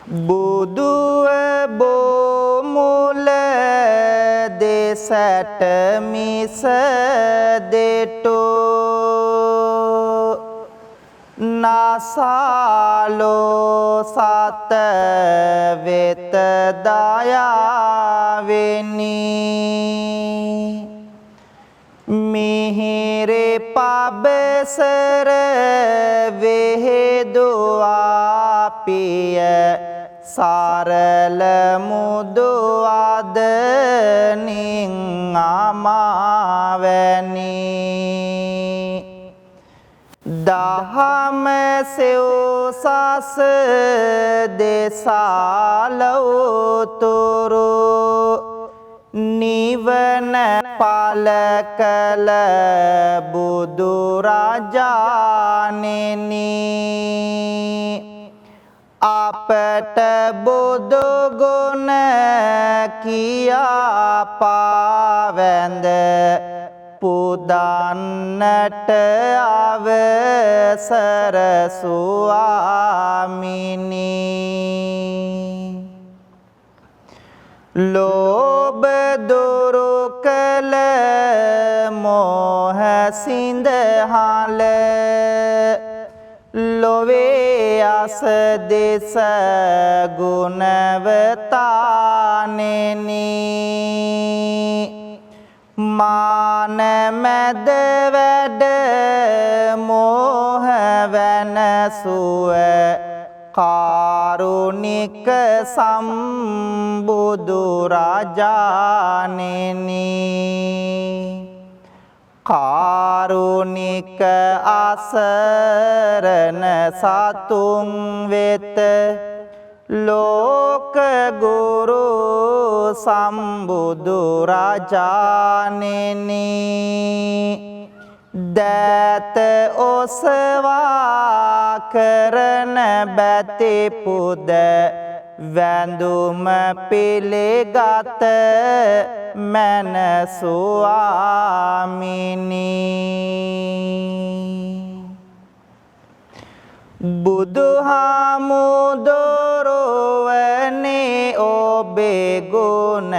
බුදුව බොමුල දෙසට මිස දෙටෝ නසාලෝ සත වෙත දයාවෙනි මිහිරේ පබසර වෙහෙදුවා පිය සරල මුදු අදනින් අමාවැනි දහම සෙව්සස දෙසාලවතුරු නිවන පල කළ බුදුරජාණෙනි අපට බුදු ගුණ කියා පාවැඳ පුදන්නට අවසර ස්වාමිනි ලෝභ දුරු කළ මෝහ සිඳහල ලොවේ අස දෙස ගුණවතානෙනි මාන මැද වැඩ මෝහ වෙනසුව කාරුණික සම්බුදු රජාණෙනි කාරුණික අසරණ සතුන් වෙත ලෝක ගුරු සම්බුදු රජාණෙනි දත ඔසවා කරන බැති පුද වැඳුම පිළිගත මන ස්වාමිනි බුදුහාමුදුරුවනේ ඔබේ ගුණ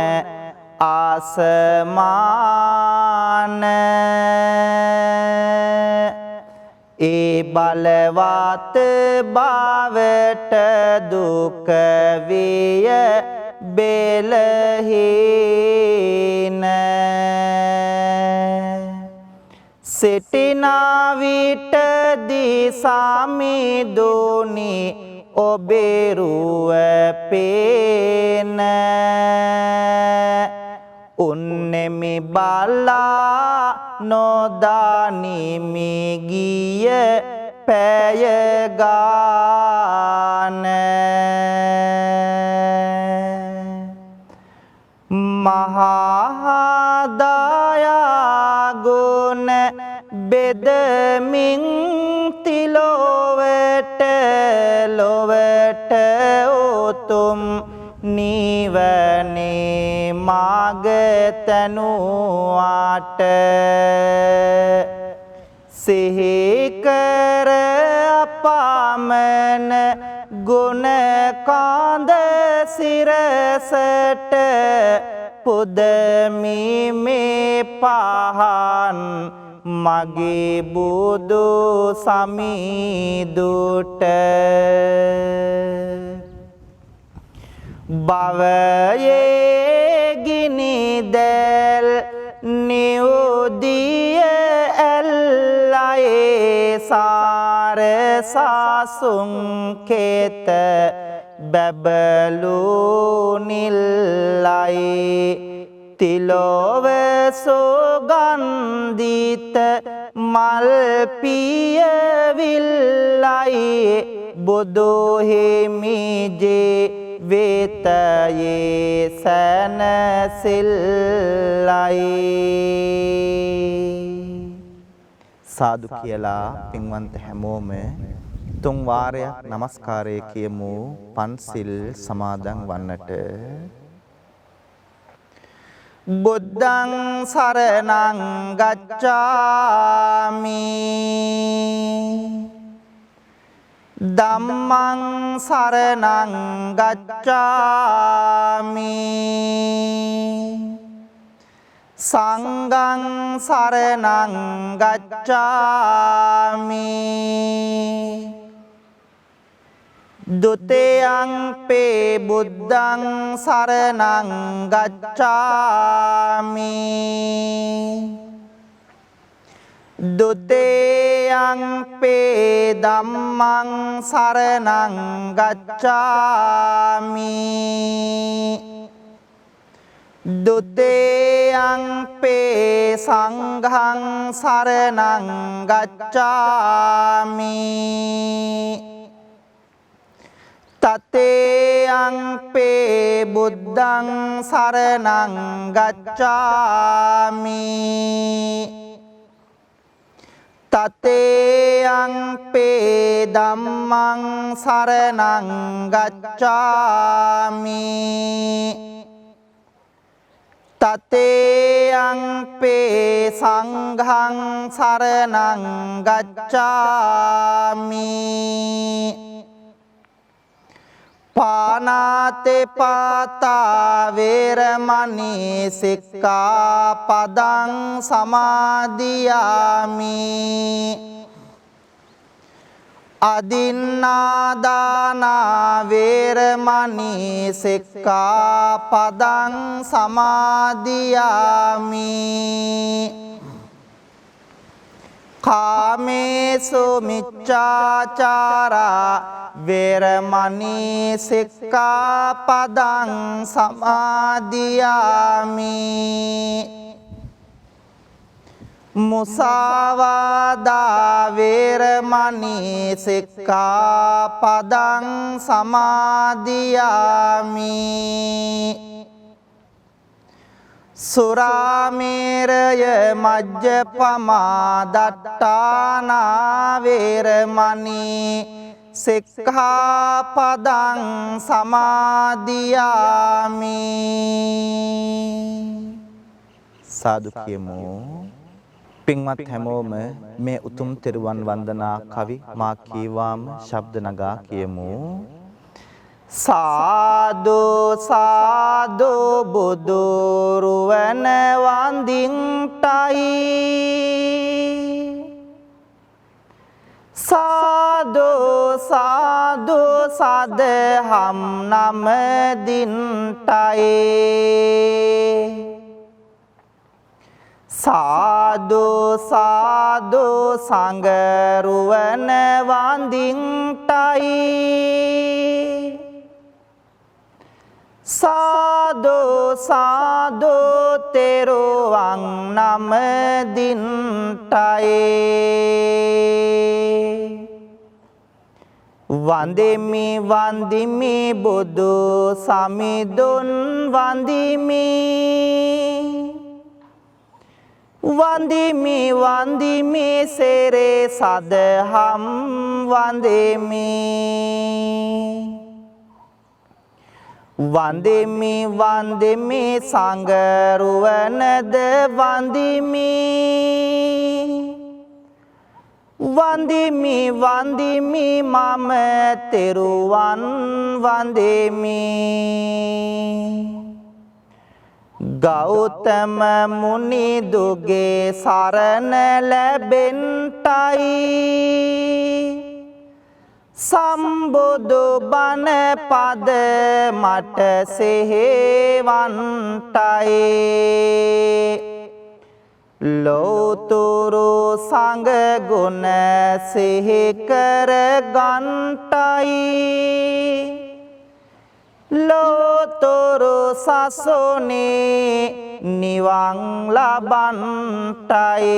ආසමාන ඒ බලවත් බවට දුක විය බෙලහීන සිටිනා විටදී සමිඳුනි ඔබේ රුව පේන උන්නෙමි බලා නොදානිමි ගිය පැය ගාන මහා දයා ගුණ බෙදමින් තිලොවට ලොවට උතුම් නිවනේ මාග තනුවාට සිහි කර අපමණ ගුණ කාඳ සිරසට පුදමි මේ පහන් මගේ බුදු සමිඳුට භවයේ ගිනි දැල් නිවුදිය ඇල්ලයේ සාර සාසුන් කෙත බැබලු නිල්ලයි තිලොව සුගන්ධිත මල් පියවිල්ලයි බුදු හිමිජේ වේතයේ සැනසෙල්ලයි සාදු කියලා පින්වන්ත හැමෝම තුන් වාරයක් নমස්කාරය කියමු පන්සිල් සමාදන් වන්නට බුද්ධං සරණං ගච්ඡාමි ධම්මං සරණං ගච්ඡාමි සංඝං සරණං ගච්ඡාමි ဒုတိယံ පේ බුද්ධං සරණං ගච්ඡාමි ဒုတိယံ පේ ධම්මං සරණං ගච්ඡාමි ဒုတိယံ පේ සංඝං සරණං ගච්ඡාමි တတေယံ පේ බුද්ධං සරණං ගච්ඡාමි တတေယံ පේ ධම්මං සරණං ගච්ඡාමි တတေယံ පේ සංඝං සරණං ගච්ඡාමි ပါဏာတိပါတာဝေရမဏိစိក្ខាပဒံသမာදිယာမိအဒိန္နာဒါနာဝေရမဏိစိក្ខាပဒံသမာදිယာမိ කාමේසු මිච්ඡාචාරා වේරමණී සික්ඛාපදං සමාදියාමි මුසාවාදා වේරමණී සික්ඛාපදං සමාදියාමි සුරාමේරය මජ්ජපමා දට්ඨානා වේරමණී සික්ඛාපදං සමාදියාමි සාදු කියමු පින්වත් හැමෝම මේ උතුම් තෙරුවන් වන්දනා කවි මා කීවාම ශබ්ද නගා කියමු සාදු සාදු බුදු රුවන වන්දින්ටයි සාදු සාදු සදහම් නමදින්ටයි සාදු සාදු සංගරුවන වන්දින්ටයි සාදු සාදු තෙරුවන් නමදින්ටයි වන්දිමි වන්දිමි බුදු සමිඳුන් වන්දිමි වන්දිමි වන්දිමි සෙරේ සදහම් වන්දිමි වන්දිමි වන්දිමි සංගරුවනද වන්දිමි වන්දිමි වන්දිමි මම තෙරුවන් වන්දිමි ගෞතම මුනි දුගේ සරණ ලැබෙන්ටයි සම්බුදු බණ පද මට සෙහෙවන්ටයි ලෝතුරු සංඝ ගුණ සිහි කර ගන්ටයි ලෝතුරු සසුනේ නිවන් ලබන්ටයි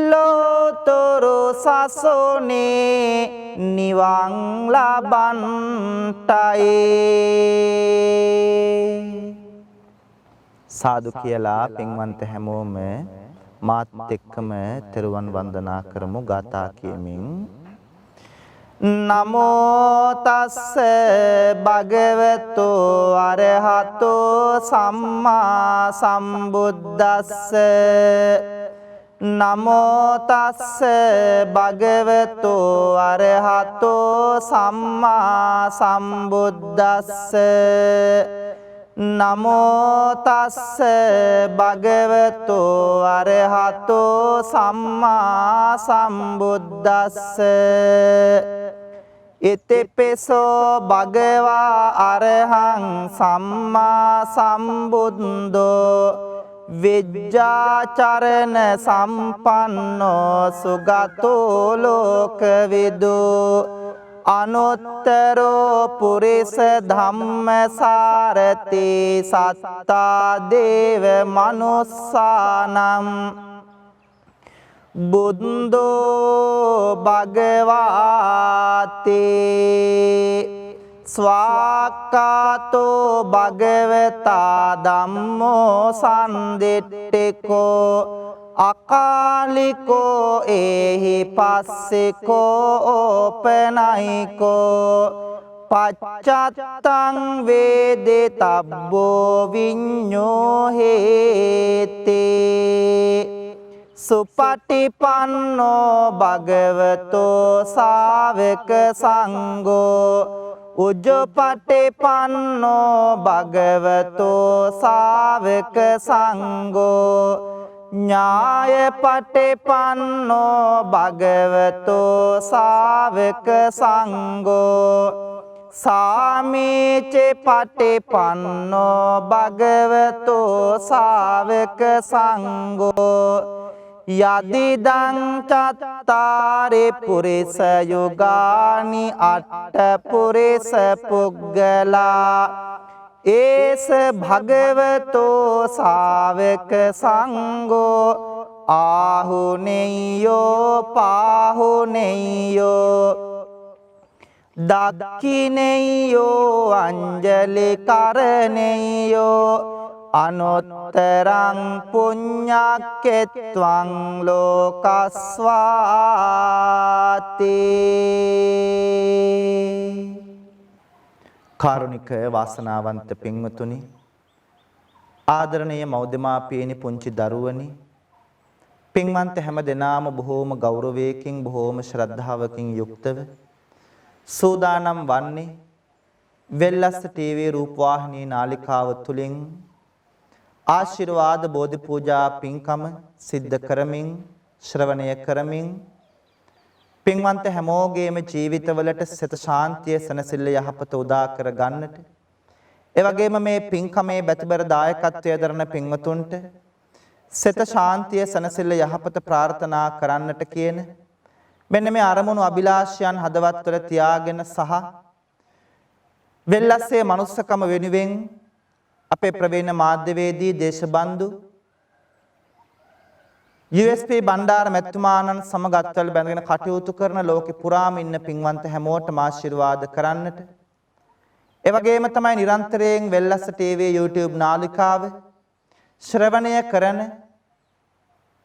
ලෝතුරු සසුනේ නිවන් ලබන්ටයි සාදු කියලා පින්වන්ත හැමෝම මාත් එක්කම තෙරුවන් වන්දනා කරමු ගාථා කියමින් නමෝ තස්ස භගවතු අරහතෝ සම්මා සම්බුද්දස්ස නමෝ තස්ස භගවතු අරහතෝ සම්මා සම්බුද්දස්ස නමෝ තස්ස භගවතු අරහතෝ සම්මා සම්බුද්දස්ස ඉතිපිසෝ භගවා අරහං සම්මා සම්බුද්දෝ විජ්ජාචරණ සම්පන්නෝ සුගතෝ ලෝකවිදු අනුත්තරෝ පුරිස ධම්මසාරති සත්තා දේව මනුස්සානම් බුද්ධෝ භගවාති ස්වාක්ඛාතෝ භගවතා ධම්මෝ සම්දිට්ඨිකෝ අකාලිකෝ ඒහි පස්සිකෝ ඕපනයිකෝ පච්චත්තං වේදිතබ්බෝ විඤ්ඤෝ හේති සුපටිපන්නෝ භගවතෝ ශාවක සංඝෝ උජ්ජපටිපන්නෝ භගවතෝ ශාවක සංඝෝ ඥායපටිපන්නෝ භගවතෝ ශාවක සංඝෝ සාමීච පටිපන්නෝ භගවතෝ ශාවක සංඝෝ යදිදං චත්තාරි පුරිස යුගානි අට්ඨ පුරිස පුග්ගලා ඒස භගවතෝ ශාවක සංඝෝ ආහුනේයෝ පාහුනේයෝ දක්ඛිනේයෝ අංජලි කරණේයෝ අනුත්තරං පුඤ්ඤක්කෙත්වං ලෝකස්වාති කාරුණික වාසනාවන්ත පින්වතුනි ආදරණීය මව්දෙමාපියනි පුංචි දරුවනි පින්වන්ත හැම දෙනාම බොහෝම ගෞරවයකින් බොහෝම ශ්‍රද්ධාවකින් යුක්තව සූදානම් වන්නේ වෙල්ලස්ස ටීවී රූපවාහිනී නාලිකාව තුලින් ආශිර්වාද බෝධි පූජා පින්කම සිද්ධ කරමින් ශ්‍රවණය කරමින් පින්වන්ත හැමෝගේම ජීවිතවලට සිත ශාන්තිය සනසිල්ල යහපත උදා කර ගන්නට ඒ වගේම මේ පින්කමේ බැතිබර දායකත්වයේ දරන පින්වතුන්ට සිත ශාන්තිය සනසිල්ල යහපත ප්‍රාර්ථනා කරන්නට කියන මෙන්න මේ අරමුණු අභිලාෂයන් හදවත්වල තියාගෙන සහ වෙල්ලස්සේ මනුස්සකම වෙනුවෙන් අපේ ප්‍රවීණ මාධ්‍යවේදී දේශබන්දු USP බණ්ඩාර මැතිතුමාණන් සමග අත්වල බැඳගෙන කටයුතු කරන ලෝකෙ පුරාම ඉන්න පින්වන්ත හැමෝටම ආශිර්වාද කරන්නට ඒ වගේම තමයි නිරන්තරයෙන් වෙල්ලස්ස TV YouTube නාලිකාව ශ්‍රවණය කරන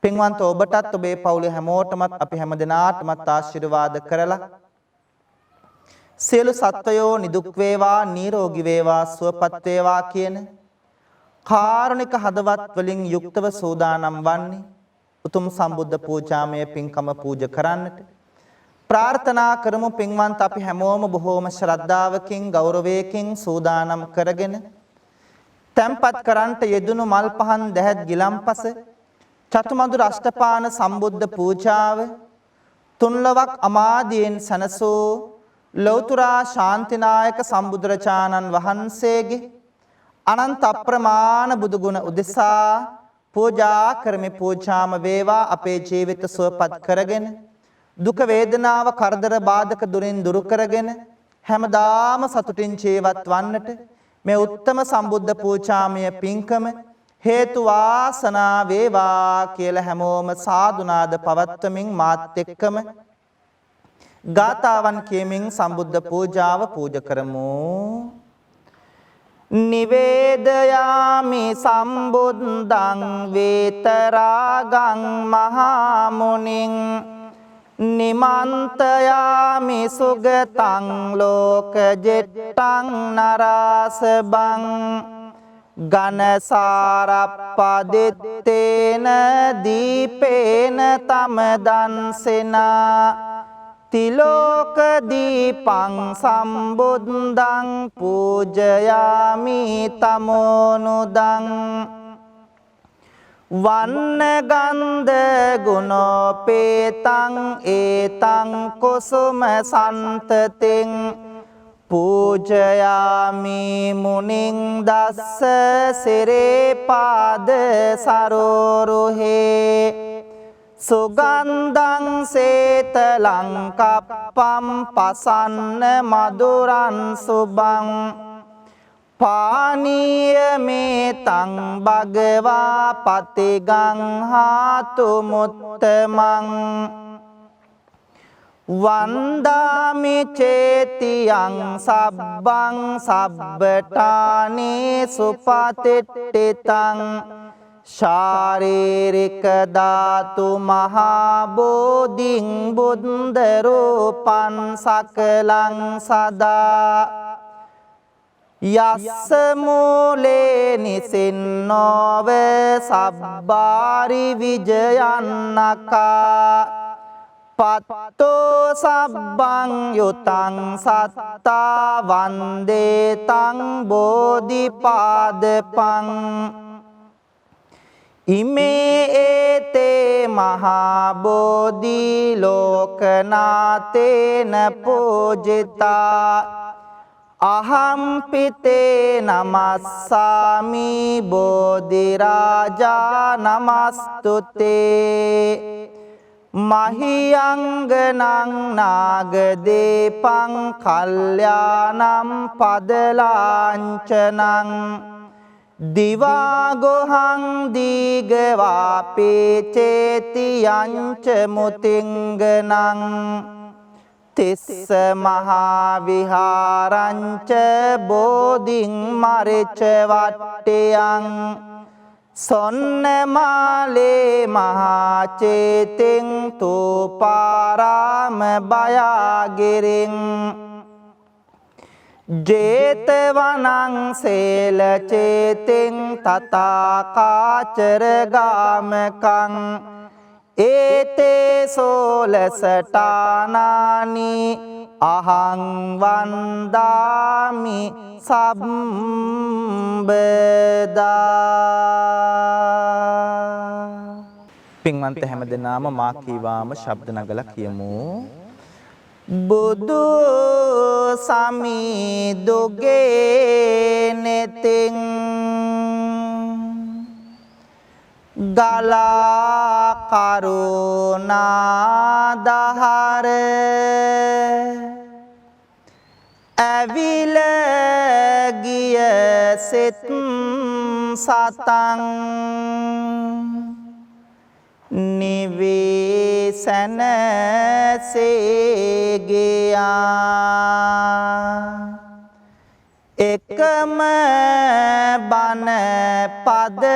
පින්වන්ත ඔබටත් ඔබේ පවුලේ හැමෝටමත් අපි හැමදෙනාටමත් ආශිර්වාද කරලා සියලු සත්වයෝ නිදුක් වේවා නිරෝගී වේවා සුවපත් වේවා කියන කාරුණික හදවත් වලින් යුක්තව සූදානම් වන්නේ උතුම් සම්බුද්ධ පූජාමය පින්කම පූජා කරන්නට ප්‍රාර්ථනා කරමු පින්වන්ත අපි හැමෝම බොහෝම ශ්‍රද්ධාවකින් ගෞරවයකින් සූදානම් කරගෙන තැන්පත් කරන්ට යෙදුණු මල් පහන් දැහැත් ගිලම්පස චතුමදුර අෂ්ටපාන සම්බුද්ධ පූජාව තුන්ලවක් අමාදියෙන් සනසූ ලෞතුරා ශාන්තිනායක සම්බුදුරජාණන් වහන්සේගේ අනන්ත අප්‍රමාණ බුදු ගුණ උදෙසා පූජා කරමි පූජාම වේවා අපේ ජීවිත සුවපත් කරගෙන දුක වේදනාව කරදර බාධක දුරින් දුරු කරගෙන හැමදාම සතුටින් ජීවත් වන්නට මේ උත්තම සම්බුද්ධ පූජාමය පින්කම හේතු වාසනා වේවා කියලා හැමෝම සාදුනාද පවත්වමින් මාත් එක්කම ගාතාවන් කියමින් සම්බුද්ධ පූජාව පූජා කරමු. නිවේදයාමි සම්බුද්ධං වේතරාගං මහා මුනිං නිමන්තයාමි සුගතං ලෝකජෙට්ටං නරාසබං ගනසාරප්පදිත්තේන දීපේන තමදන්සෙනා තිලෝක දීපං සම්බුද්ධං පූජයාමි තමෝනුදං වන්න ගන්ධ ගුණෝපේතං ඒතං කුසුම සන්තතින් පූජයාමි මුනිං දස්ස සිරේපාද සරෝරුහේ සුගන්ධං සේතලං කප්පම් පසන්න මధుරං සුබං පානීය මේතං භගවා පතිගං හාතු මුත්තමං වන්දාමි චේතියං සබ්බං සබ්බඨානේ සුපතිට්ඨිතං ශාරීරික ධාතු මහා බෝධිං බුද්ධ රූපං සකලං සදා යස්ස මූලේ නිසින්නෝව සබ්බාරි විජයන්නකා පත්තෝ සබ්බං යුතං සත්තා වන්දේතං බෝධිපාදපං ඉමේ ඒතේ මහා බෝධි ලෝකනාතේන පූජිතා අහම්පිතේ නමස්සාමි බෝධි රාජා නමස්තුතේ මහියංගනං නාගදීපං කල්යාණං පදලාංචනං දිවාගොහං දීගවාපේ චේතියංච මුතිංගනං තිස්ස මහා විහාරංච බෝධිං මරිච වට්ටයං සොන්නමාලේ මහාචේතින් තූපාරාම බයාගිරින් ජේතවනං සේලචේතින් තථාකාචරගාමකං ඒතේ සෝලසටානානි අහං වන්දාමි සම්බදා. පින්වන්ත හැමදෙනාම මා කීවාම ශබ්ද නගලා කියමු. බුදු සමිදුගේ නෙතින් ගලා කරුණා දහර ඇවිල ගිය සිත් සතං නිවේසන සේගයා එකම බණ පදයෙනුත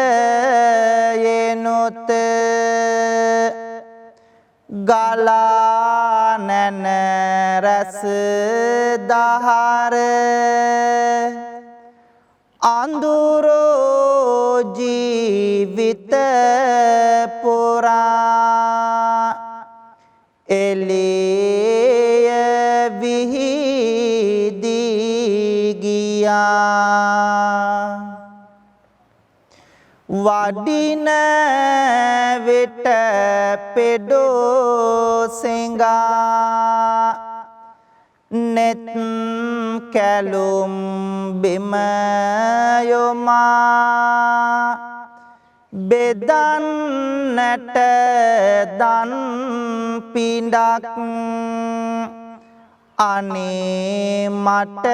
ගලා නැන රස දහර අඳුරෝ ජීවිත පුරා එළිය විහිදී ගියා වඩින විට පෙඩෝ සිඟා නෙත් කැලුම් බිම යොමා බෙදන්නට දන් පිඬක් අනේ මට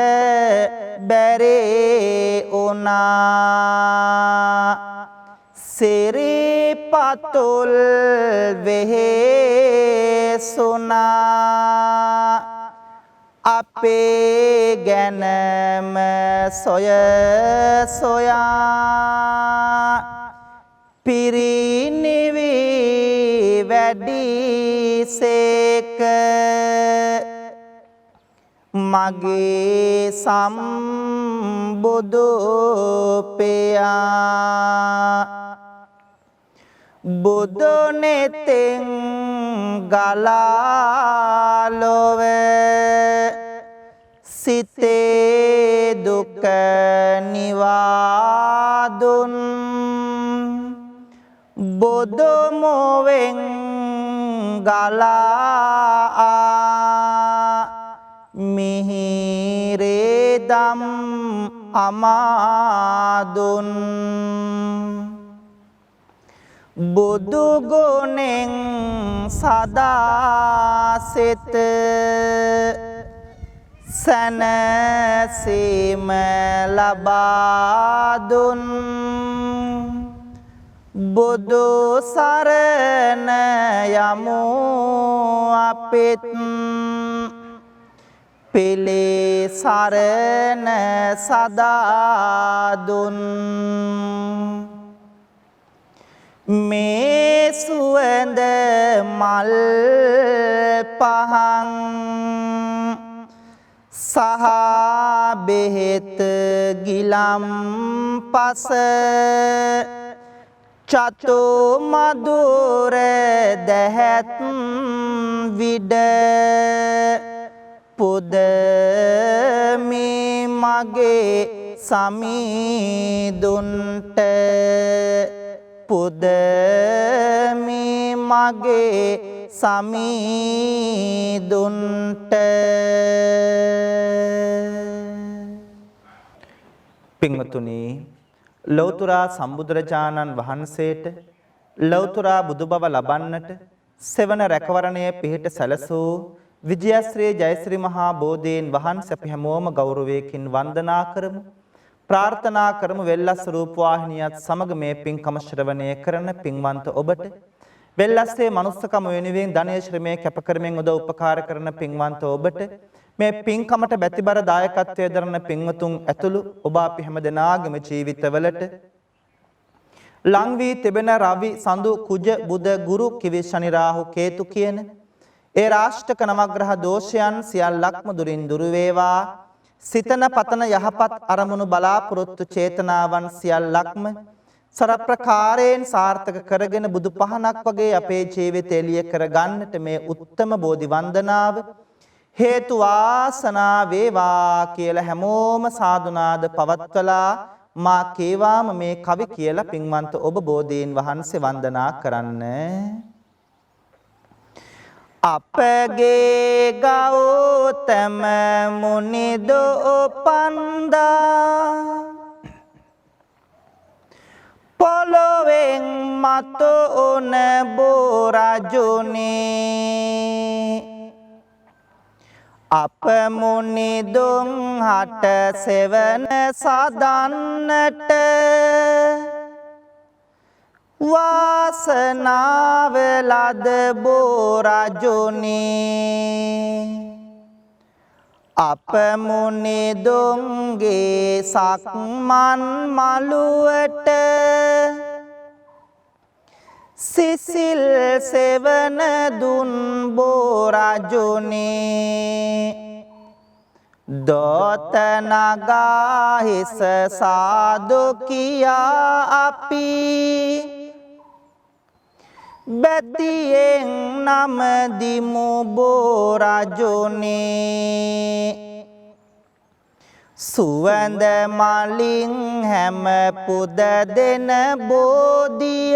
බැරේ උනා සිරිපතුල් වෙහෙසුනා අපේ ගැනම සොය සොයා පිරිනිවි වැඩි සේක මගේ සම්බුදු පියා බුදු නෙතෙන් ගලා ලොවේ සිතේ දුක නිවාදුන් බුදු මොවෙන් ගලා මිහිරේ දම් අමාදුන් බුදු ගුණෙන් සදා සිත සැනසීම ලබා දුන් බුදු සරණ යමු අපිත් පිළි සරණ සදා දුන් මේ සුවඳ මල් පහන් සහ බෙහෙත් ගිලම් පස චතු මధుර දැහැත් විඩ පුදමි මගේ සමීදුන්ට පුදමි මගේ සමීදුන්ට. පින්වතුනි, ලෞතර සම්බුදුරජාණන් වහන්සේට ලෞතර බුදු බව ලබන්නට සෙවන රැකවරණයේ පිහිට සැලසූ විජයශ්‍රී ජයශ්‍රී මහා බෝධීන් වහන්සේ අපි හැමෝම ගෞරවයෙන් වන්දනා කරමු. ප්‍රාර්ථනා කරමු වෙල්ලස් රූපවාහිනියත් සමග මේ පින්කම ශ්‍රවණය කරන පින්වන්ත ඔබට වෙල්ලස්සේ මනුස්සකම වෙනුවෙන් ධනය ශ්‍රමයේ කැප කරමින් උදව් උපකාර කරන පින්වන්ත ඔබට මේ පින්කමට බැතිබර දායකත්වයේ දරන පින්වතුන් ඇතුළු ඔබ අපි හැම දෙනාගේම ජීවිතවලට ලං වී තිබෙන රවි සඳු කුජ බුද ගුරු කිවි ශනි රාහු කේතු කියන ඒ රාෂ්ටක නවග්‍රහ දෝෂයන් සියල්ලක්ම දුරින් දුරු වේවා. සිතන පතන යහපත් අරමුණු බලාපොරොත්තු චේතනාවන් සියල්ලක්ම සරප්‍රකාරයෙන් සාර්ථක කරගෙන බුදු පහනක් වගේ අපේ ජීවිතය එළිය කර ගන්නට මේ උත්තම බෝධි වන්දනාව හේතු වාසනා වේවා කියලා හැමෝම සාදුනාද පවත්වලා මා කේවාම මේ කවි කියලා පින්වන්ත ඔබ බෝධීන් වහන්සේ වන්දනා කරන්න. අපගේ ගෞතම මුනිදෝ පන්දා පොළොවෙන් මතු උන බෝරජුනේ අප මුනිදුන් හට සෙවන සදන්නට වාසනාව ලද බෝරජුනේ අප මුනිදුන්ගේ සක්මන් මළුවට සිසිල් සෙවන දුන් බෝරජුනේ දොත නගා හිස සාදු කියා අපි බැතියෙන් නම දිමු බෝරජුනේ සුවඳ මලින් හැම පුද දෙන බෝධිය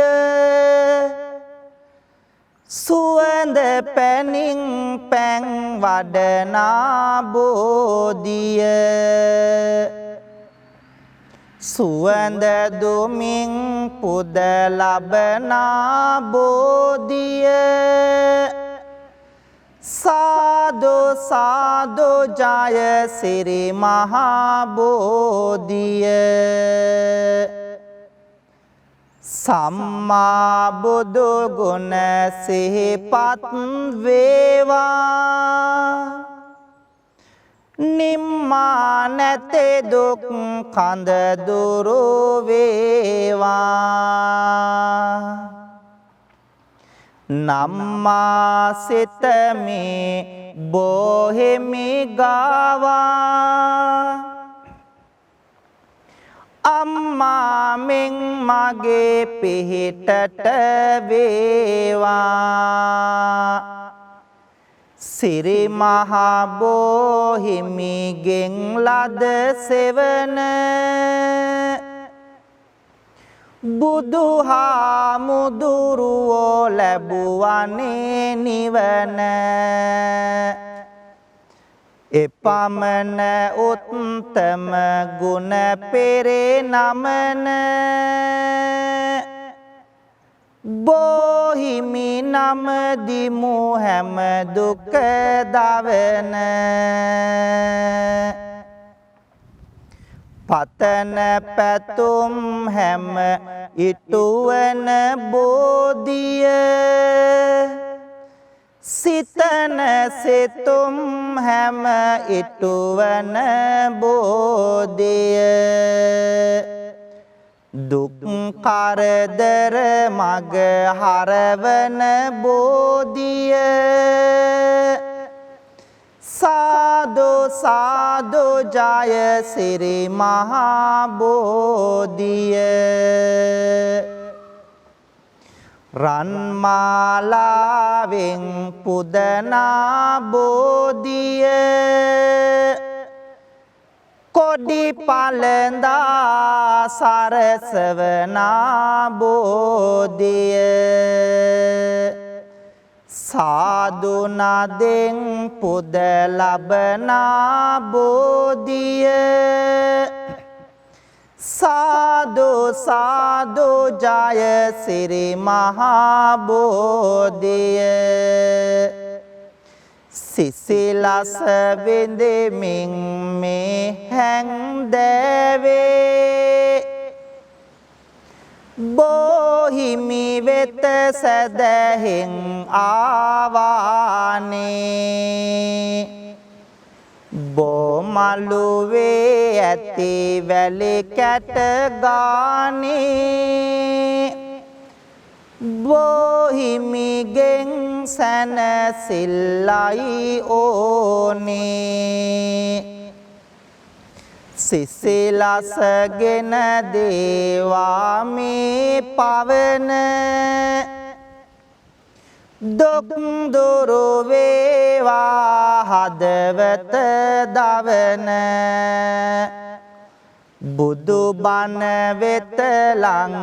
සුවඳ පැනින් පැන් වඩනා බෝධිය සුවඳ දුමින් පුද ලබනා බෝධිය සාදු සාදු ජය සිරි මහා බෝධිය සම්මා බුදු ගුණ සිහිපත් වේවා නිම්මා නැතේ දුක් කඳ දුරු වේවා නම්මා සිතමේ බොහෙමි ගාවා අම්මා මෙන් මගේ පිහිටට වේවා සිරි මහා බෝහිමිගෙන් ලද සෙවන බුදුහාමුදුරුවෝ ලැබුවනේ නිවන එපමණ උත්තම ගුණ පෙරේ නමන බෝහිමි නම දිමු හැම දුක දවන පතන පැතුම් හැම ඉටුවන බෝධිය සිතන සිතුම් හැම ඉටුවන බෝධිය දුක් කරදර මග හරවන බෝධිය සාදු සාදු ජය සිරි මහා බෝධිය රන්මාලාවෙන් පුදනා බෝධිය කොඩි පළඳා සරසවනා බෝධිය සාදු නදෙන් පුද ලබනා බෝධිය සාදු සාදු ජය සිරි මහා බෝධිය සිසිලස විඳෙමින් මේ හැන්දෑවේ බෝහිමි වෙත සැදැහෙන් ආවානේ බෝමළුවේ ඇති වැලි කැට ගානේ බෝහිමිගෙන් සැනසිල්ලයි ඕනේ සිසිලසගෙන දේවා මේ පවන දුක් දුරු වේවා හදවත දවන බුදු බණ වෙත ලං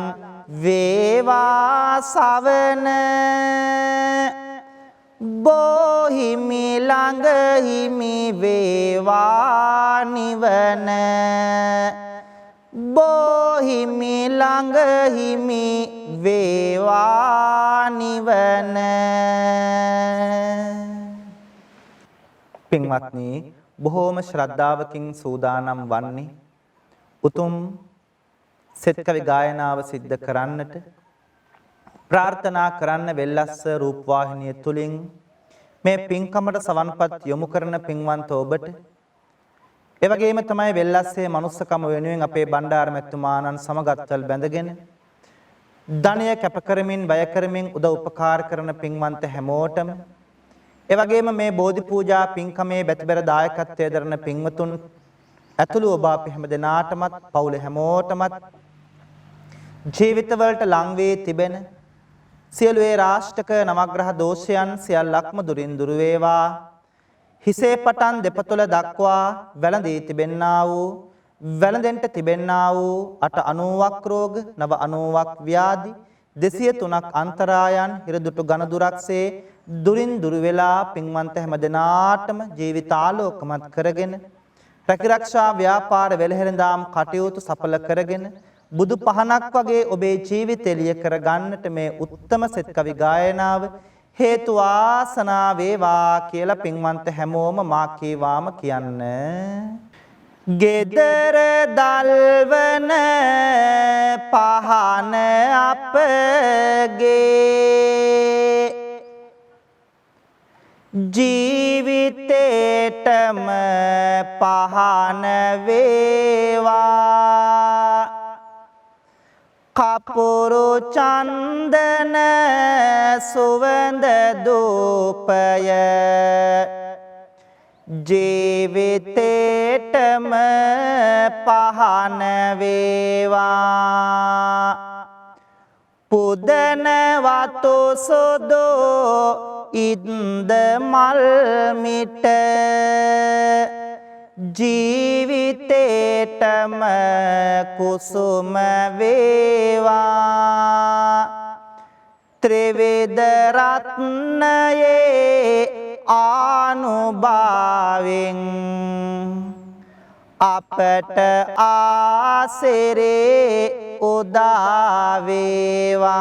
වේවා සවන බෝහිමි ළඟ හිමි වේවා නිවන බෝහිමි ළඟ හිමි වේවා නිවන පින්වත්නි බොහෝම ශ්‍රද්ධාවකින් සූදානම් වන්නේ උතුම් සෙත් කවි ගායනාව සිද්ධ කරන්නට ප්‍රාර්ථනා කරන්න වෙල්ලස්ස රූපවාහිනිය තුලින් මේ පින්කමට සවන්පත් යොමු කරන පින්වන්ත ඔබට ඒ වගේම තමයි වෙල්ලස්සේ මනුස්සකම වෙනුවෙන් අපේ බණ්ඩාර මැතිතුමාණන් සමගත්වල් බැඳගෙන ධනය කැප කරමින් වැය කරමින් උදව් උපකාර කරන පින්වන්ත හැමෝටම ඒ වගේම මේ බෝධි පූජා පින්කමේ බැතිබර දායකත්වයේ දරන පින්වතුන් ඇතුළු ඔබ අපි හැම දෙනාටමත් පවුල හැමෝටමත් ජීවිතවලට ලං වී තිබෙන සියලු ඒ රාෂ්ටක නවග්‍රහ දෝෂයන් සියල්ලක්ම දුරින් දුර වේවා හිසේ පටන් දෙපතුල දක්වා වැළඳී තිබෙන්නා වූ වැළඳෙන්ට තිබෙන්නා වූ 890ක් රෝග 990ක් ව්‍යාධි 203ක් අන්තරායන් හිරදුටු ඝනදුරක්සේ දුරින් දුර වෙලා පින්වන්ත හැම දෙනාටම ජීවිතාලෝකමත් කරගෙන රැකිරක්ෂා ව්‍යාපාර වෙළහෙළඳාම් කටයුතු සඵල කරගෙන බුදු පහනක් වගේ ඔබේ ජීවිතය එළිය කර ගන්නට මේ උත්තම සෙත් කවි ගායනාව හේතු වාසනා වේවා කියලා පින්වන්ත හැමෝම මා කීවාම කියන්න. ගෙදර දල්වන පහන අපගේ ජීවිතේටම පහන වේවා කපුරු චන්දන සුවඳ දූපය ජීවිතේටම පහන වේවා පුදන වතු සුදු ඉන්ද මල් මිට ජීවිතේටම කුසුම වේවා ත්‍රිවිධ රත්නයේ ආනුභාවෙන් අපට ආසිරේ උදා වේවා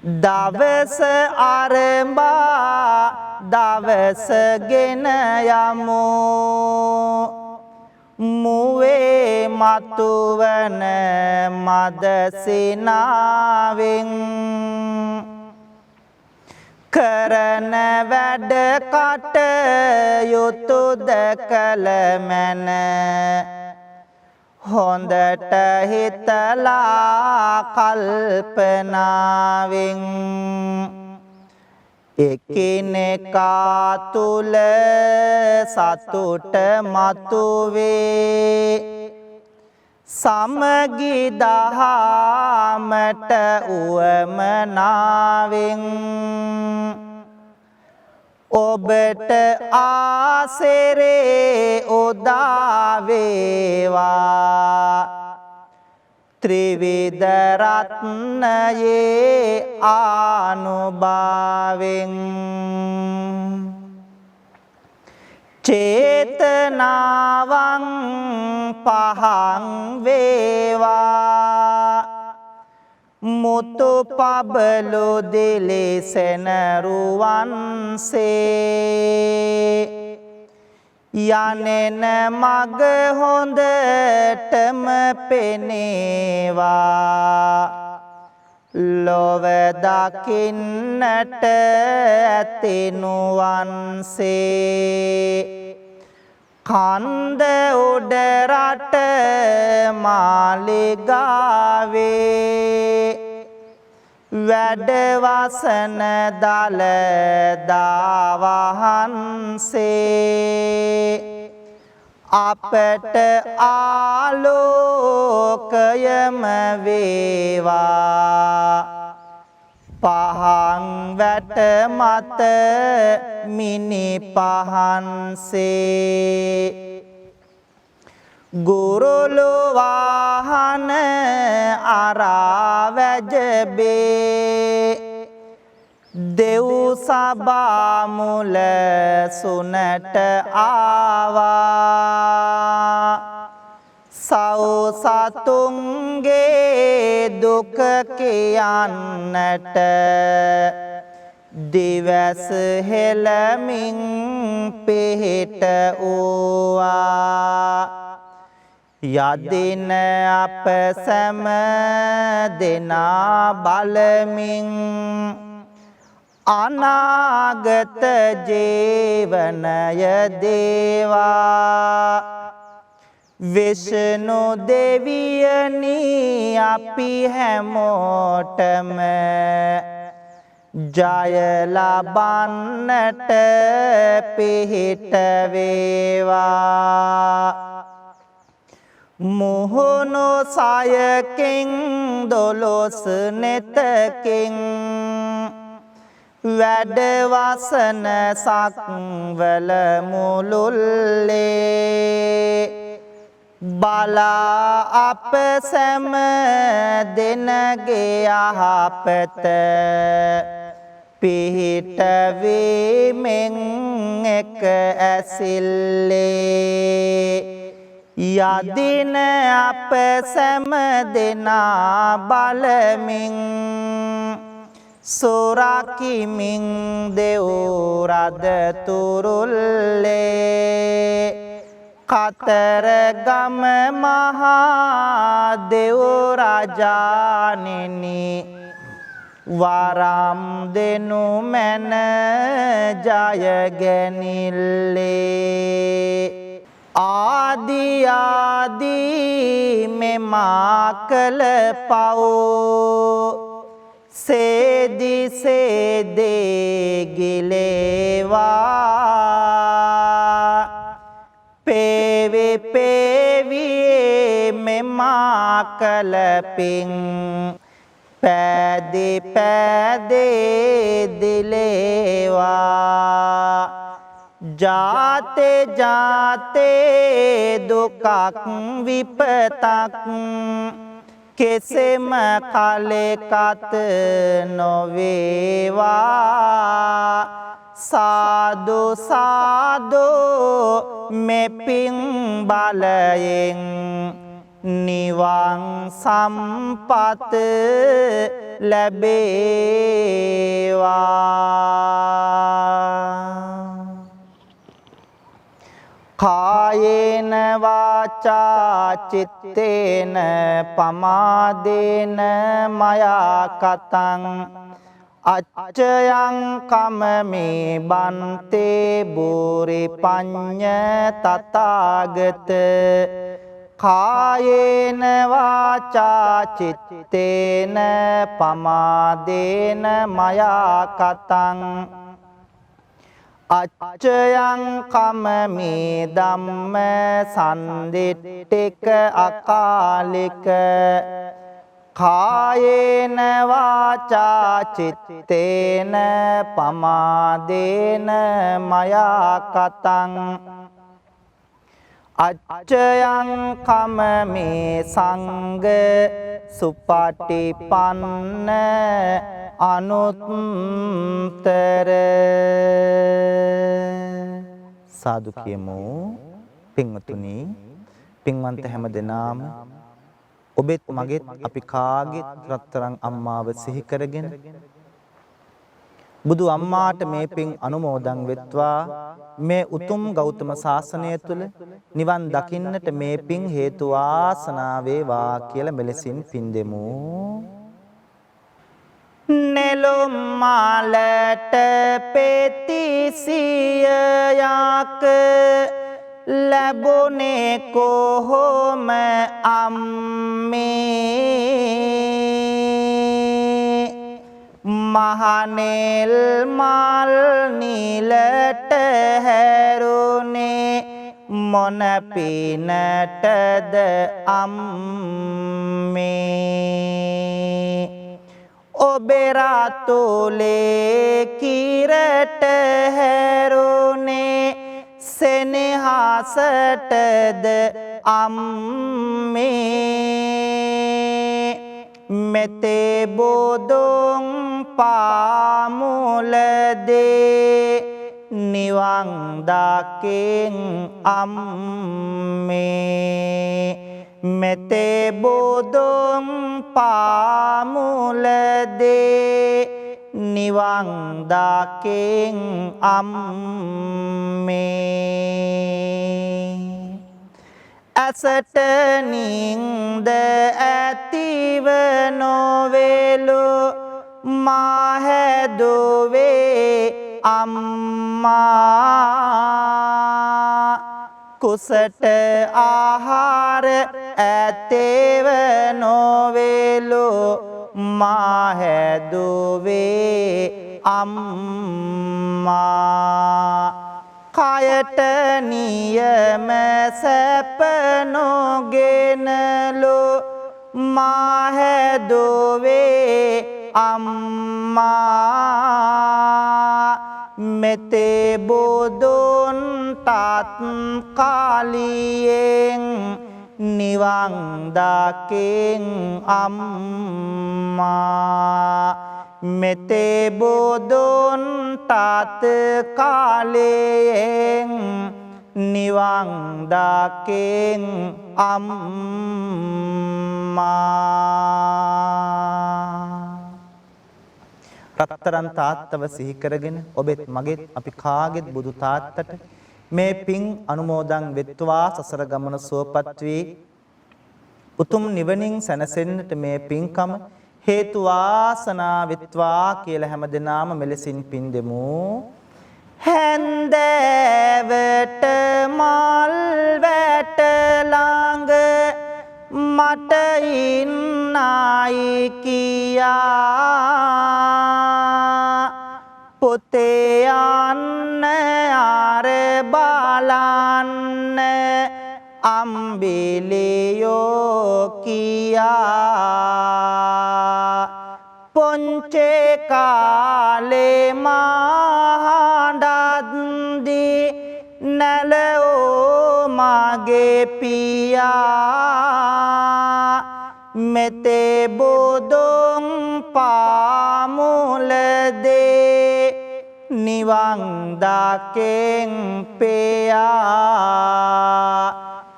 දවස ආරම්භා දවස ගෙන යමු මුවේ මතුවන මදසිනාවෙන් කරන වැඩ කටයුතුද කළ මැන හොඳට හිතලා කල්පනාවෙන් එකිනෙකා තුල සතුට මතුවේ සමගි දහමට උවමනාවෙන් ඔබට ආසිරේ උදා වේවා ත්‍රිවිධ රත්නයේ ආනුභාවෙන් චේතනාවං පහං වේවා මුතු පබලු දිලිසෙන රුවන්සේ යනෙන මග හොඳටම පෙනේවා ලොව දකින්නට ඇතිනුවන්සේ කන්ද උඩ රට මාලිගාවේ වැඩවසන දළදා වහන්සේ අපට ආලෝකයම වේවා පහන් වැට මත මිනි පහන්සේ ගුරුලු වාහන අරා වැජබේ දෙව් සභා මුල සුනට ආවා සව් සතුන්ගේ දුක කියන්නට දිවස හෙළමින් පිහිට වූවා යදින අප සැම දෙනා බලමින් අනාගත ජීවනය දේවා විෂ්ණු දෙවියනි අපි හැමෝටම ජය ලබන්නට පිහිට වේවා මුහුණු සයකින් දොළොස් නෙතකින් වැඩවසන සක්වල මුළුල්ලේ බලා අප සැම දෙනගේ යහපත පිහිට වීමෙන් එක ඇසිල්ලේ යදින අප සැම දෙනා බලමින් සොරකිමින් දෙව් රද තුරුල්ලේ කතරගම මහා දෙව් රජාණෙනි වරම් දෙනු මැන ජය ගැනිල්ලේ ආදී ආදී මෙමා කළ පව් සේදි සේදේ ගිලේවා පේවි පේවි මෙමා කළ පිං පෑදි පෑදේ දිලේවා ජාතේ ජාතේ දුකක් විපතක් කෙසෙම කලෙකත නොවේවා සාදු සාදු මෙපින් බලයෙන් නිවන් සම්පත ලැබේවා කායේන වාචා චිත්තේන පමාදේන මයා කතං අච්චයං කමමේ බන්තේ බෝරි පඤ්ඤ තථාගත කායේන වාචා චිත්තේන පමාදේන මයා කතං අච්චයං කමමේ ධම්ම සන්දිට්ඨික අකාලික කායේන වාචා චිත්තේන පමාදේන මයා කතං අච්චයං කමමේ සංඝ සුපටිපන්න අනුත්තර සාදු කියමු පින්වතුනි පින්වන්ත හැම දෙනාම ඔබෙත් මගෙත් අපි කාගෙත් රත්තරන් අම්මාව සිහි කරගෙන බුදු අම්මාට මේ පින් අනුමෝදන් වෙත්වා මේ උතුම් ගෞතම සාසනය තුල නිවන් දකින්නට මේ පින් හේතු වාසනා වේවා කියලා මෙලෙසින් පින් දෙමු නෙළුම් මාලට පෙතිසියක් ලැබුණේ කොහොම අම්මේ මහනෙල් මල් නිලට හැරුණේ මොන පිනටද අම්මේ ඔබේ රාතුලේ කිරට හැරුණේ සෙනෙහසටද අම්මේ මෙතේ බෝදුන් පාමුලදේ නිවන් දකින් අම්මේ මෙතේ බෝදුන් පාමුලදේ නිවන් දකින් අම්මේ ඇසට නින්ද ඇතිව නොවේලු මා හැදුවේ අම්මා කුසට ආහාර ඇතේව නොවේලු මා හැදුවේ අම්මා කයට නියම සැප නොගෙනලු මා හැදුවේ අම්මා මෙතේ බුදුන් තාත් කාලියෙන් නිවන් දකින් අම්මා මෙතේ බුදුන් තාත් කාලයෙන් නිවන් දකින් අම්මා රත්තරන් තාත්තව සිහි කරගෙන ඔබෙත් මගෙත් අපි කාගෙත් බුදු තාත්තට මේ පින් අනුමෝදන් වෙත්වා සසර ගමන සුවපත් වී උතුම් නිවනින් සැනසෙන්නට මේ පින්කම හේතු වාසනා වෙත්වා කියලා හැමදෙනාම මෙලෙසින් පින් දෙමු හැන්දෑවට මල් වැට මට ඉන්නයි කියා පුතේ යන්න ආර බලන්න අම්බිලියෝ කියා පොන්චේ කාලේ මහඬද්දි නැලෝ මගේ පියා මෙතේ බුදුන් පාමුලදේ නිවන් දකින් පෙයා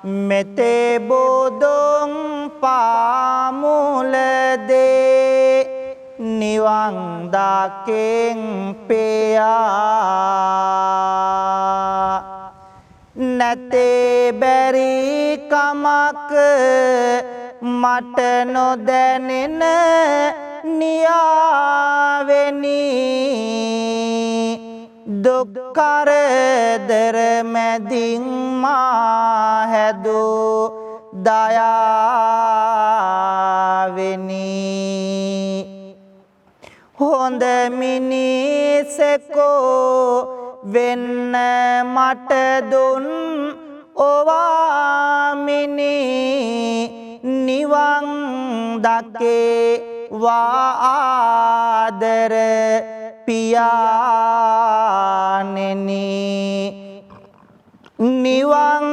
මෙතේ බුදුන් පාමුලදේ නිවන් දකින් පෙයා නැතේ බැරි කමක් මට නොදැනෙන නියාවෙනි දුක් කරදර මැදින් මා හැදූ දයාවෙනි හොඳ මිනිසෙකෝ වෙන්න මට දුන් ඔවාමිනි නිවන් දකේ වාදර පියාණෙනි නිවන්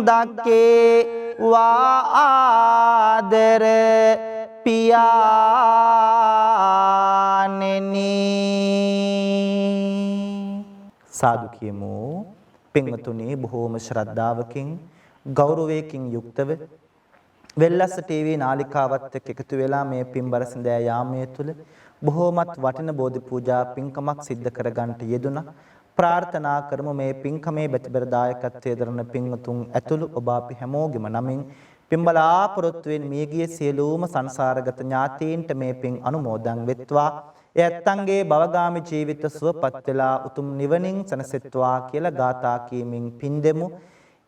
දකේ වාදර පියාණෙනි සාදු කියමු පින්වතුනි බොහෝම ශ්‍රද්ධාවකින් ගෞරවයකින් යුක්තව වෙල්ලස්ස ටීවී නාලිකාවත් එක්ක එකතු වෙලා මේ පින්බර සඳෑ යාමයේ තුල බොහෝමත් වටින බෝධි පූජා පින්කමක් සිද්ධ කරගන්නට යෙදුණා. ප්‍රාර්ථනා කරමු මේ පින්කමේ බැතිබර දායකත්වයේ දරන පින්වතුන් ඇතුළු ඔබ අපි හැමෝගෙම නමින් පින්බලාපොරොත්තු වෙන මියගිය සියලුම සංසාරගත ඥාතීන්ට මේ පින් අනුමෝදන් වෙත්වා. ඒ ඇත්තන්ගේ භවගාමී ජීවිත සුවපත් වෙලා උතුම් නිවනින් සැනසෙත්වා කියලා ගාථා කීමින් පින් දෙමු.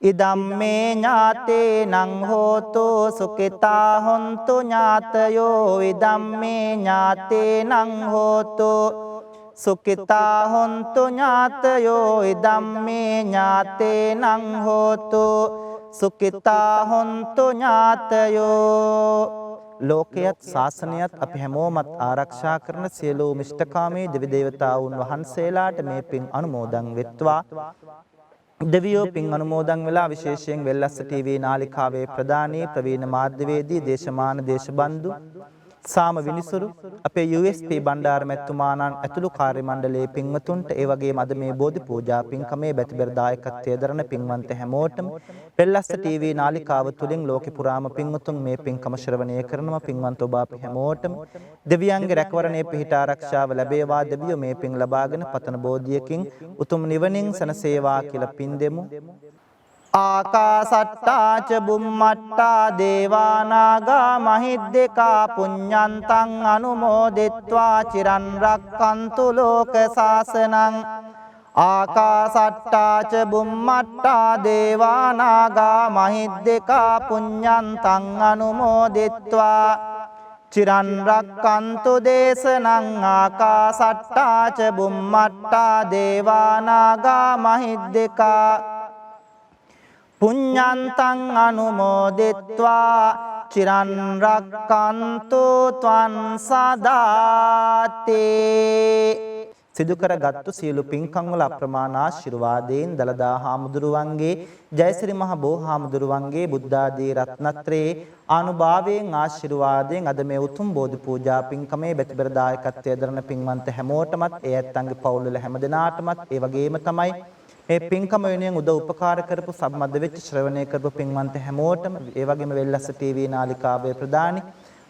ඉදම්මේ ඥාතේනං හෝතු සුඛිතා හොන්තු ඥාතයෝ ඉදම්මේ ඥාතේනං හෝතු සුඛිතා හොන්තු ඥාතයෝ ඉදම්මේ ඥාතේනං හෝතු සුඛිතා හොන්තු ඥාතයෝ ලෝකයත් ශාසනයත් අපි හැමෝමත් ආරක්ෂා කරන සියලු මිෂ්ඨකාමී දෙවි දේවතාවුන් වහන්සේලාට මේ පින් අනුමෝදන් වෙත්වා. දෙවියෝ පින් අනුමෝදන් වෙලා විශේෂයෙන් වෙල්ලස්ස ටීවී නාලිකාවේ ප්‍රධානී ප්‍රවීණ මාධ්‍යවේදී දේශමාන දේශබන්දු සාම විනිසුරු අපේ USP බණ්ඩාර මැතිතුමාණන් ඇතුළු කාර්ය මණ්ඩලයේ පින්වතුන්ට ඒ වගේම අද මේ බෝධි පූජා පින්කමේ බැතිබර දායකත්වයේ දරන පින්වන්ත හැමෝටම වෙල්ලස්ස ටීවී නාලිකාව තුලින් ලෝකේ පුරාම පින්වතුන් මේ පින්කම ශ්‍රවණය කරනවා. පින්වන්ත ඔබ අපි හැමෝටම දෙවියන්ගේ රැකවරණය පිහිට ආරක්ෂාව ලැබේවා. දෙවියෝ මේ පින් ලබාගෙන පතන බෝධියකින් උතුම් නිවනින් සැනසේවා කියලා පින් දෙමු. ආකාසට්ටා ච බුම්මට්ටා දේවා නාග මහිද්దికා පුඤ්ඤන්තං අනුමෝදිත්වා චිරන් රක්칸තු ලෝක සාසනං ආකාසට්ටා ච බුම්මට්ටා දේවා නාග මහිද්దికා පුඤ්ඤන්තං අනුමෝදිත්වා චිරන් රක්칸තු දේශනං ආකාසට්ටා ච බුම්මට්ටා දේවා නාග මහිද්దికා පුඤ්ඤන්තං අනුමෝදිත්වා චිරන් රක්칸තු ත්වං සදාති. සිදු කරගත්තු සියලු පින්කම් වල අප්‍රමාණ ආශිර්වාදයෙන් දලදා හාමුදුරුවන්ගේ ජයසිරි මහ බෝ හාමුදුරුවන්ගේ බුද්ධ ආදී රත්නත්‍රයේ ආනුභාවයෙන් ආශිර්වාදයෙන් අද මේ උතුම් බෝධි පූජා පින්කමේ බැතිබර දායකත්වයේ දරන පින්වන්ත හැමෝටමත් ඒ ඇත්තන්ගේ පවුල් වල හැම දෙනාටමත් ඒ වගේම තමයි මේ පින්කම වෙනුවෙන් උදව් උපකාර කරපු සම්මත වෙච්ච ශ්‍රවණය කරපු පින්වන්ත හැමෝටම ඒ වගේම වෙල්ලස්ස ටීවී නාලිකාවේ ප්‍රධානී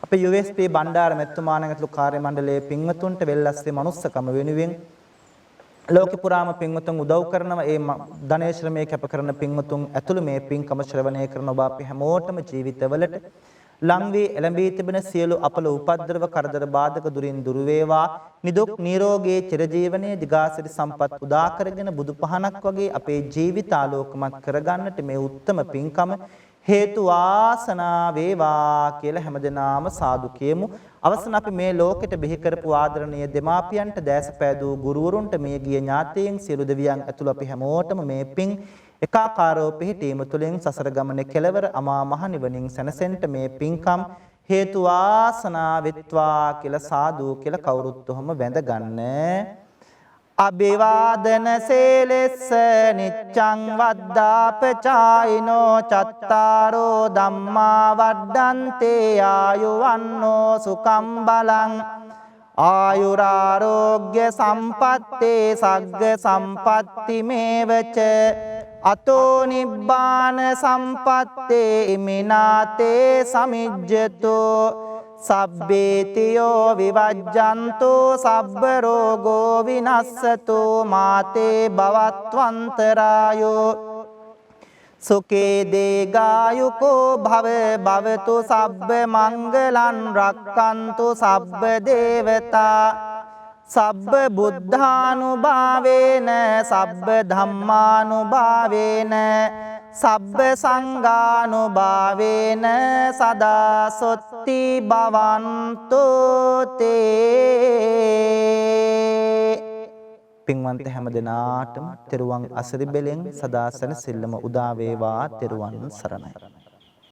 අපේ USP බණ්ඩාර මැතිතුමාණන් ඇතුළු කාර්ය මණ්ඩලයේ පින්වතුන්ට වෙල්ලස්සේ මනුස්සකම වෙනුවෙන් ලෝක පුරාම පින්වතුන් උදව් කරනවා. ඒ ධනය ශ්‍රමයේ කැප කරන පින්වතුන් ඇතුළු මේ පින්කම ශ්‍රවණය කරන ඔබ අපි හැමෝටම ජීවිතවලට ලං වී එළඹී තිබෙන සියලු අපල උපද්දරව කරදර බාධක දුරින් දුර වේවා. නිදුක් නිරෝගී චිරජීවනයේ දිගාසිරි සම්පත් උදා කරගෙන බුදු පහනක් වගේ අපේ ජීවිත ආලෝකමත් කරගන්නට මේ උත්තම පින්කම හේතු වාසනා වේවා කියලා හැමදෙනාම සාදු කියමු. අවසන් අපි මේ ලෝකෙට බිහි කරපු ආදරණීය දෙමාපියන්ට දැසපෑදූ ගුරුවරුන්ට මේ ගිය ඥාතීන් සියලු දෙවියන් ඇතුළු අපි හැමෝටම මේ පිං එකාකාරව පිහිටීම තුළින් සසර ගමනේ කෙලවර අමා මහ නිවනින් සැනසෙන්න මේ පිංකම් හේතු වාසනා වෙත්වා කියලා සාදු කියලා කවුරුත් උහම වැඳ ගන්න. අභිවාදන සේලෙස්ස නිච්ඡං වද්දාපචායිනෝ චත්තාරෝ ධම්මා වඩ්ඩන්තේ ආයුවන්නෝ සුඛං බලං ආයුරාරෝග්‍ය සම්පත්තේ සග්ග සම්පatti මේවච අතෝ නිබ්බාන සම්පත්තේ ඉමිනාතේ සමිජ්ජතෝ සබ්බේතියෝ විවජ්ජන්තෝ සබ්බ රෝගෝ විනස්සතෝ මාතේ භවත්වන්තරායෝ සුඛේ දේගායුකෝ භව භවතු සබ්බ මංගලං රක්칸තු සබ්බ දේවතා සබ්බ බුද්ධානුභාවේන සබ්බ ධම්මානුභාවේන සබ්බ සංඝානුභාවේන සදා සොත්ති භවන්තෝ තේ. පින්වන්ත හැම දිනාටම තෙරුවන් අසරි බෙලෙන් සදා සැනසෙල්ලම උදා වේවා. තෙරුවන් සරණයි.